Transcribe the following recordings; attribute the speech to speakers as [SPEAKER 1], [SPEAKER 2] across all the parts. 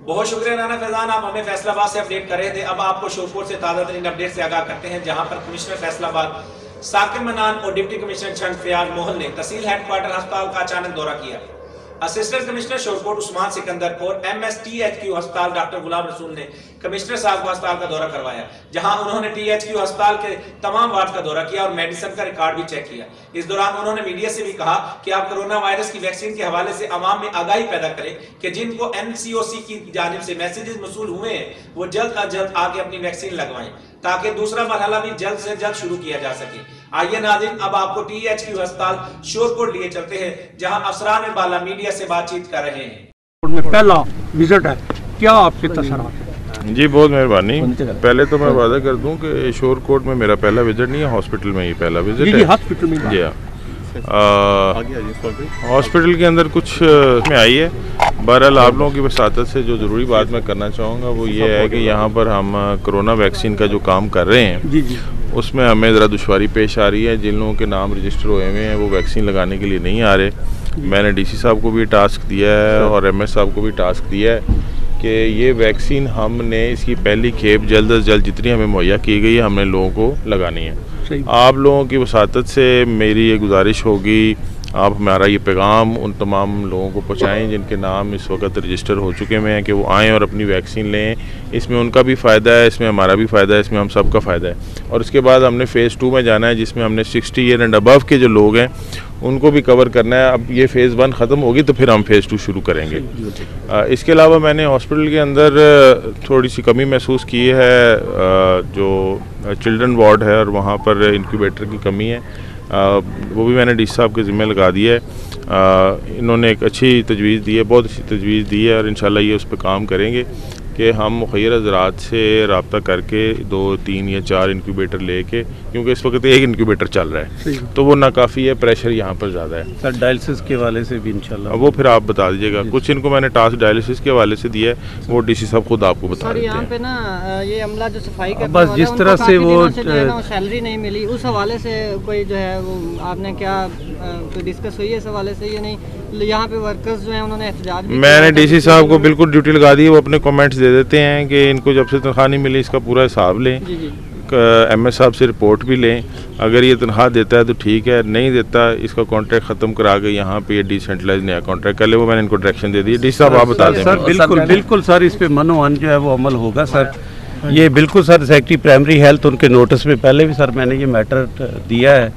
[SPEAKER 1] बहुत शुक्रिया नाना फैजान, आप हमें फैसलाबाद से अपडेट कर रहे थे। अब आपको शोरपुर से ताज़ा तरीन अपडेट से आगाह करते हैं, जहां पर कमिश्नर फैसलाबाद साकिब मनान और डिप्टी कमिश्नर चंद फयाज मोहन ने तहसील हेडक्वार्टर अस्पताल का अचानक दौरा किया। असिस्टेंट कमिश्नर शोरकोट उस्मान सिकंदर और MSTHQ अस्पताल डॉक्टर गुलाम रसूल ने कमिश्नर साहब को अस्पताल का दौरा करवाया, जहां उन्होंने THQ अस्पताल के तमाम वार्ड का दौरा किया और मेडिसिन का रिकॉर्ड भी चेक किया। इस दौरान उन्होंने मीडिया से भी कहा कि आप कोरोना वायरस की वैक्सीन के हवाले से आवाम में आगाही पैदा करें कि जिनको NCOC की जानिब से मैसेजेस मसूल हुए हैं वो जल्द अज जल्द आके अपनी वैक्सीन लगवाएं, ताकि दूसरा मरहला भी जल्द से जल्द शुरू किया जा सके। आइए नाज़रीन, अब आपको THQ अस्पताल शोरकोट लिए चलते हैं, जहां अफसरान बाला मीडिया से बातचीत कर रहे हैं।
[SPEAKER 2] में पहला विजिट है, क्या आपके तसर्रात है?
[SPEAKER 3] जी बहुत मेहरबानी। पहले तो मैं वादा कर दूं कि शोरकोट में मेरा पहला विजिट नहीं है, हॉस्पिटल में ही पहला विजिट है।
[SPEAKER 2] हॉस्पिटल में
[SPEAKER 3] जी हाँ, हॉस्पिटल के अंदर कुछ में आई है। बहरहाल आप लोगों की वसातत से जो ज़रूरी बात मैं करना चाहूँगा वो ये है कि यहाँ पर हम कोरोना वैक्सीन का जो काम कर रहे हैं उसमें हमें ज़रा दुश्वारी पेश आ रही है। जिन लोगों के नाम रजिस्टर हुए हुए हैं वो वैक्सीन लगाने के लिए नहीं आ रहे। मैंने DC साहब को भी टास्क दिया है और MS साहब को भी टास्क दिया है कि ये वैक्सीन हमने इसकी पहली खेप जल्द अज जल्द जितनी हमें मुहैया की गई है हमने लोगों को लगानी है। आप लोगों की वसातत से मेरी ये गुजारिश होगी, आप हमारा ये पैगाम उन तमाम लोगों को पहुँचाएँ जिनके नाम इस वक्त रजिस्टर हो चुके हैं कि वो आएँ और अपनी वैक्सीन लें। इसमें उनका भी फ़ायदा है, इसमें हमारा भी फ़ायदा है, इसमें हम सब का फ़ायदा है। और उसके बाद हमने फ़ेज़ 2 में जाना है, जिसमें हमने 60 ईयर एंड अबव के जो लोग हैं उनको भी कवर करना है। अब ये फ़ेज़ 1 ख़त्म होगी तो फिर हम फ़ेज़ 2 शुरू करेंगे। इसके अलावा मैंने हॉस्पिटल के अंदर थोड़ी सी कमी महसूस की है, जो चिल्ड्रन वार्ड है और वहाँ पर इंक्यूबेटर की कमी है, वो भी मैंने DC साहब के ज़िम्मे लगा दिया है। इन्होंने एक अच्छी तजवीज़ दी है, बहुत अच्छी तजवीज़ दी है और इंशाल्लाह ये उस पर काम करेंगे कि हम मुखय्यर हज़रात से रब्ता करके 2, 3 या 4 इंक्यूबेटर लेके, क्योंकि इस वक्त एक इंक्यूबेटर चल रहा है तो वो नाकाफ़ी है, प्रेशर यहाँ पर ज़्यादा है।
[SPEAKER 2] सर डायलिसिस के हवाले से भी इंशाल्लाह
[SPEAKER 3] वो फिर आप बता दीजिएगा। कुछ इनको मैंने टास्क डायलिसिस के हवाले से दिया है, वो DC साहब खुद आपको बता देते हैं।
[SPEAKER 4] यहाँ पे ना ये अमला जो सफाई करने
[SPEAKER 2] बस जिस तरह से वो
[SPEAKER 4] सैलरी नहीं मिली, उस हवाले से कोई जो है वो आपने क्या कोई डिस्कस हुई है इस हवाले से? ये नहीं, यहाँ पे वर्कर्स जो हैं उन्होंने एहतजाज भी, मैंने
[SPEAKER 3] DC साहब को बिल्कुल ड्यूटी लगा दी है, वो अपने कमेंट्स दे देते हैं कि इनको जब से तनख्वाह नहीं मिली इसका पूरा हिसाब लें। MS साहब से रिपोर्ट भी लें, अगर ये तनख्वाह देता है तो ठीक है, नहीं देता इसका कॉन्ट्रैक्ट ख़त्म करा के यहाँ पे ये डिसेंट्रलाइज नया कॉन्ट्रैक्ट कर ले। वो मैंने इनको डायरेक्शन दे दी। DC साहब आप बता दें।
[SPEAKER 2] सर बिल्कुल सर, इस पे मनोअन जो है वो अमल होगा सर। ये बिल्कुल सर, सेक्रेटरी प्राइमरी हेल्थ उनके नोटिस में पहले भी सर मैंने ये मैटर दिया है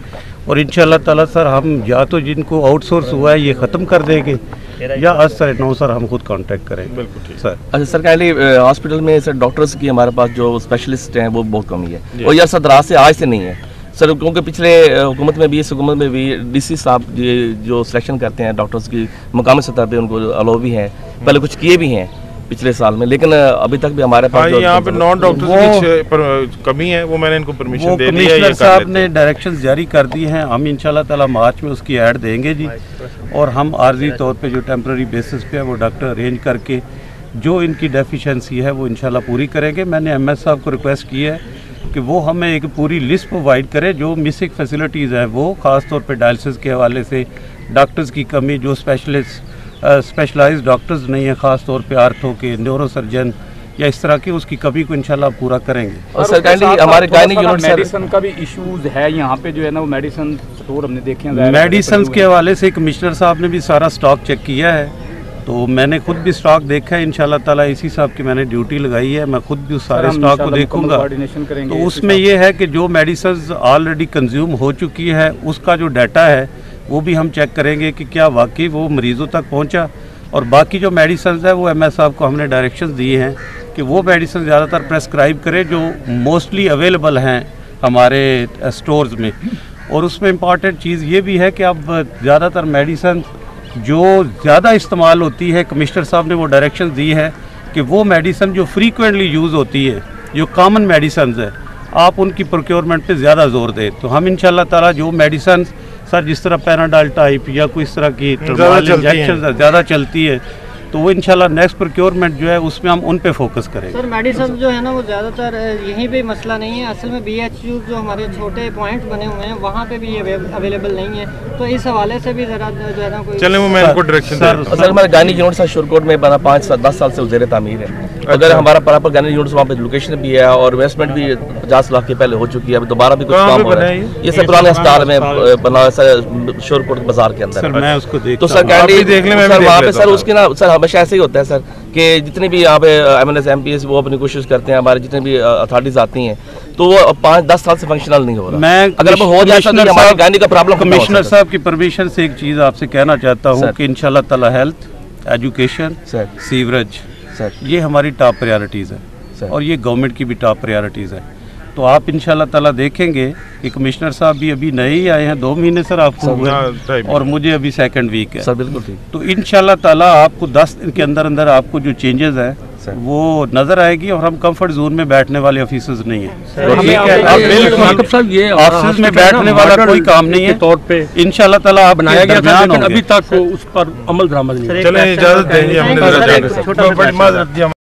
[SPEAKER 2] और इंशाल्लाह ताला सर हम या तो जिनको आउटसोर्स हुआ है ये ख़त्म कर देंगे या आज सर 9 सर हम खुद कांटेक्ट करें।
[SPEAKER 3] बिल्कुल ठीक
[SPEAKER 2] सर।
[SPEAKER 5] अच्छा सर, काइंडली हॉस्पिटल में सर डॉक्टर्स की हमारे पास जो स्पेशलिस्ट हैं वो बहुत कमी है और यह सदराज से आज से नहीं है सर, क्योंकि पिछले हुकूमत में भी, इस हुकूमत में भी DC साहब जो सिलेक्शन करते हैं डॉक्टर्स की मुकामी सतह पे उनको अलाउ भी है, पहले कुछ किए भी हैं पिछले साल में, लेकिन अभी तक भी हमारे पास
[SPEAKER 3] यहाँ पे नॉन डॉक्टर्स की कमी है। वो मैंने इनको परमिशन दे दी है।
[SPEAKER 2] कमिश्नर साहब ने डायरेक्शंस जारी कर दी हैं, हम इंशाल्लाह ताला मार्च में उसकी ऐड देंगे जी। और हम आर्जी तौर पे जो टेम्पररी बेसिस पे है वो डॉक्टर अरेंज करके जो इनकी डेफिशिएंसी है वो इंशाल्लाह पूरी करेंगे। मैंने MS साहब को रिक्वेस्ट की है कि वो हमें एक पूरी लिस्ट प्रोवाइड करे जो मिसिंग फैसिलिटीज़ हैं, वो ख़ास तौर पे डायलिसिस के हवाले से, डॉक्टर्स की कमी, जो स्पेशलाइज्ड डॉक्टर्स नहीं है, ख़ास तौर पे आर्थो के, न्यूरोसर्जन या इस तरह की, उसकी कमी को इंशाल्लाह पूरा करेंगे।
[SPEAKER 5] और सरकारी हमारे गायनिक यूनिट
[SPEAKER 6] मेडिसिन का भी इश्यूज है यहाँ पे जो है ना, वो मेडिसिन स्टोर हमने देखे हैं,
[SPEAKER 2] मेडिसिन के हवाले से कमिश्नर साहब ने भी सारा स्टॉक चेक किया है, तो मैंने खुद भी स्टॉक देखा है। इंशाल्लाह ताला इसी साहब की मैंने ड्यूटी लगाई है, मैं खुद भी उस सारे स्टॉक को देखूंगा। तो उसमें ये है कि जो मेडिसिन ऑलरेडी कंज्यूम हो चुकी है उसका जो डाटा है वो भी हम चेक करेंगे कि क्या वाकई वो मरीज़ों तक पहुंचा। और बाकी जो मेडिसिन है वो MS साहब को हमने डायरेक्शंस दिए हैं कि वो मेडिसिन ज़्यादातर प्रेस्क्राइब करें जो मोस्टली अवेलेबल हैं हमारे स्टोर्स में। और उसमें इम्पॉर्टेंट चीज़ ये भी है कि अब ज़्यादातर मेडिसिन जो ज़्यादा इस्तेमाल होती है, कमिश्नर साहब ने वो डायरेक्शन दी है कि वो मेडिसिन जो फ्रीक्वेंटली यूज़ होती है, जो कॉमन मेडिसिन है, आप उनकी प्रोक्योरमेंट पे ज़्यादा जोर दें। तो हम इंशाल्लाह ताला जो मेडिसिन सर जिस तरह पैराडाल टाइप या कोई इस तरह की इंजेक्शन ज़्यादा चलती है तो तो वो इंशाल्लाह नेक्स्ट प्रोक्योरमेंट जो है उसमें हम उन पे फोकस करेंगे।
[SPEAKER 4] सर मेडिसिन जो है ना वो ज़्यादातर यहीं पे मसला नहीं है, असल में BHU जो हमारे छोटे पॉइंट बने हुए हैं वहाँ पे भी ये अवेलेबल नहीं है, तो इस हवाले से भी ज़रा जो है ना कोई
[SPEAKER 3] चलें वो मैं इनको डायरेक्शन
[SPEAKER 5] सर हमारे गायनी यूनिट सर शोरकोट में बना 5-10 साल से ज़ेर तामीर है। अगर हमारा प्रॉपर गायनी यूनिट वहाँ पे लोकेशन भी है और इन्वेस्टमेंट भी 50 लाख के पहले हो चुकी है, अभी दोबारा भी कुछ काम हो रहा है। ये सब पुराने अस्पताल में बना सर शोरकोट बाजार के अंदर।
[SPEAKER 2] मैं उसको
[SPEAKER 5] तो सर वहाँ पे सर उसकी ना सर हमेशा ऐसे ही होता है सर कि जितने भी यहाँ पे MNS MPS वो अपनी कोशिश करते हैं, हमारे जितने भी अथॉरिटीज आती हैं तो वो 5-10 साल से फंक्शनल नहीं हो रहा।
[SPEAKER 2] मैं
[SPEAKER 5] अगर अब हो जाए तो हमारे गायनी का प्रॉब्लम।
[SPEAKER 2] कमिश्नर साहब की परमिशन से एक चीज़ आपसे कहना चाहता हूँ कि इंशाल्लाह ताला हेल्थ, एजुकेशन, सीवरेज ये हमारी टॉप प्रायोरिटीज़ है और ये गवर्नमेंट की भी टॉप प्रायोरिटीज़ है। तो आप इंशाल्लाह ताला देखेंगे कि कमिश्नर साहब भी अभी नए ही आए हैं, 2 महीने सर आपको हुए और मुझे अभी 2nd वीक है
[SPEAKER 5] सर। बिल्कुल ठीक।
[SPEAKER 2] तो इंशाल्लाह ताला आपको 10 दिन के अंदर अंदर आपको जो चेंजेस हैं वो नजर आएगी और हम कंफर्ट जोन में बैठने वाले ऑफिसर्स नहीं है। ये ऑफिस में बैठने वाला कोई काम नहीं है तौर पे इंशाल्लाह ताला आप बनाया गया था, लेकिन अभी तक उस पर अमल दरामद नहीं।
[SPEAKER 3] चलें इजाजत देंगे हमने।